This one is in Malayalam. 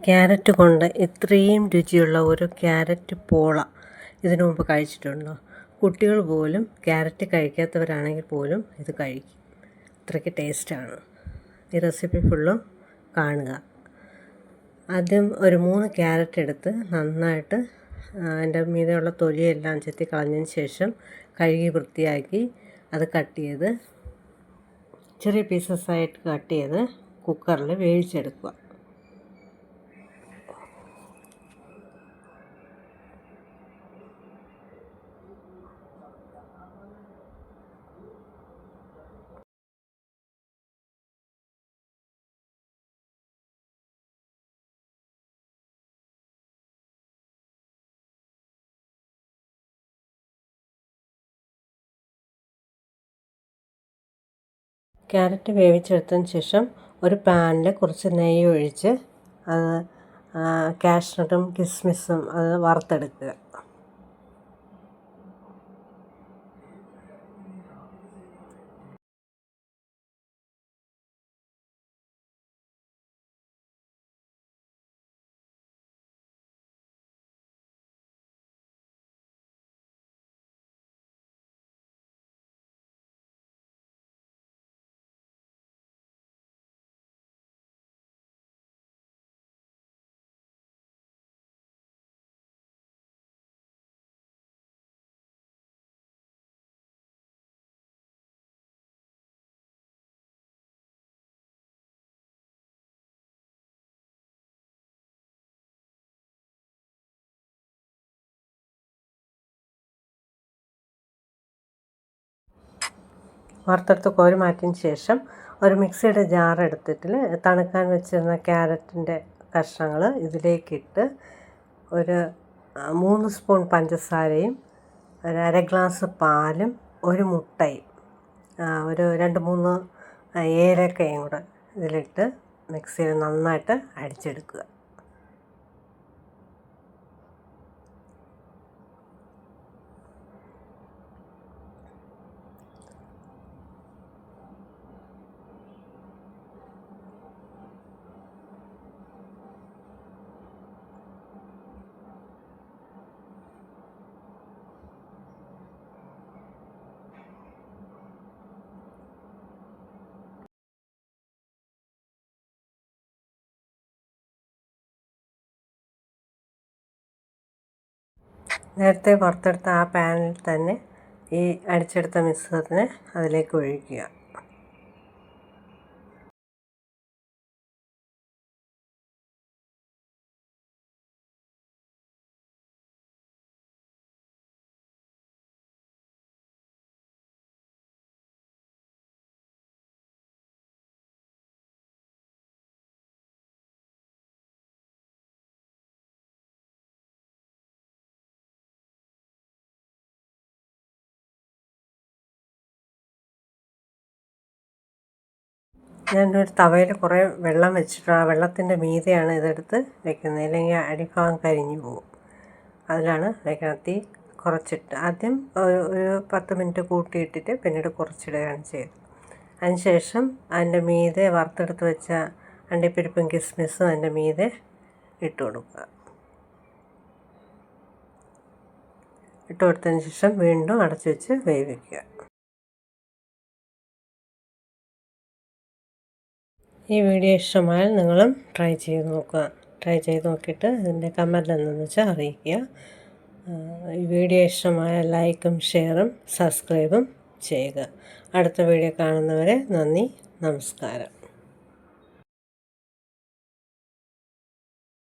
ക്യാരറ്റ് കൊണ്ട് ഇത്രയും രുചിയുള്ള ഒരു ക്യാരറ്റ് പോള ഇതിനു മുമ്പ് കഴിച്ചിട്ടുണ്ടോ? കുട്ടികൾ പോലും ക്യാരറ്റ് കഴിക്കാത്തവരാണെങ്കിൽ പോലും ഇത് കഴിക്കും. അത്രയ്ക്ക് ടേസ്റ്റാണ്. ഈ റെസിപ്പി ഫുള്ളും കാണുക. ആദ്യം ഒരു 3 ക്യാരറ്റ് എടുത്ത് നന്നായിട്ട് അതിൻ്റെ മീതെയുള്ള തൊലിയെല്ലാം ചെത്തി കളഞ്ഞതിന് ശേഷം കഴുകി വൃത്തിയാക്കി അത് കട്ട് ചെയ്ത് ചെറിയ പീസസായിട്ട് കട്ട് ചെയ്ത് കുക്കറിൽ വേവിച്ചെടുക്കുക. ക്യാരറ്റ് വേവിച്ചെടുത്തതിന് ശേഷം ഒരു പാനിൽ കുറച്ച് നെയ്യ് ഒഴിച്ച് അത് കാഷ്നട്ടും കിസ്മിസും അത് വറുത്തെടുക്കുക. വറുത്തെടുത്ത് കോരി മാറ്റിയതിന് ശേഷം ഒരു മിക്സിയുടെ ജാർ എടുത്തിട്ട് തണുക്കാൻ വെച്ചിരുന്ന ക്യാരറ്റിൻ്റെ കഷ്ണങ്ങൾ ഇതിലേക്കിട്ട് ഒരു 3 സ്പൂൺ പഞ്ചസാരയും ഒരു അര ഗ്ലാസ് പാലും ഒരു മുട്ടയും ഒരു 2-3 ഏലക്കയും കൂടെ ഇതിലിട്ട് മിക്സിയിൽ നന്നായിട്ട് അടിച്ചെടുക്കുക. നേരത്തെ വറുത്തെടുത്ത ആ പാനിൽ തന്നെ ഈ അടിച്ചെടുത്ത മിശ്രിതത്തിന് അതിലേക്ക് ഒഴിക്കുക. ഞാനൊരു തവയിൽ കുറേ വെള്ളം വെച്ചിട്ട് ആ വെള്ളത്തിൻ്റെ മീതെയാണ് ഇതെടുത്ത് വെക്കുന്നത്, അല്ലെങ്കിൽ അടിഭാഗം കരിഞ്ഞു പോകും. അതിലാണ് വെക്കുന്നത്. തീ കുറച്ചിട്ട് ആദ്യം ഒരു 10 മിനിറ്റ് കൂട്ടിയിട്ടിട്ട് പിന്നീട് കുറച്ചിടുകയാണ് ചെയ്തത്. അതിനുശേഷം അതിൻ്റെ മീതെ വറുത്തെടുത്ത് വെച്ച അണ്ടിപ്പരിപ്പും കിസ്മിസും അതിൻ്റെ മീതെ ഇട്ട് കൊടുക്കുക. ഇട്ട് കൊടുത്തതിന് ശേഷം വീണ്ടും അടച്ചു വെച്ച് വേവിക്കുക. ഈ വീഡിയോ ഇഷ്ടമായാൽ നിങ്ങളും ട്രൈ ചെയ്ത് നോക്കുക. ട്രൈ ചെയ്ത് നോക്കിയിട്ട് ഇതിൻ്റെ കമൻറ്റ് എന്താണെന്ന് വെച്ചാൽ അറിയിക്കുക. ഈ വീഡിയോ ഇഷ്ടമായാൽ ലൈക്കും ഷെയറും സബ്സ്ക്രൈബും ചെയ്യുക. അടുത്ത വീഡിയോ കാണുന്നവരെ നന്ദി, നമസ്കാരം.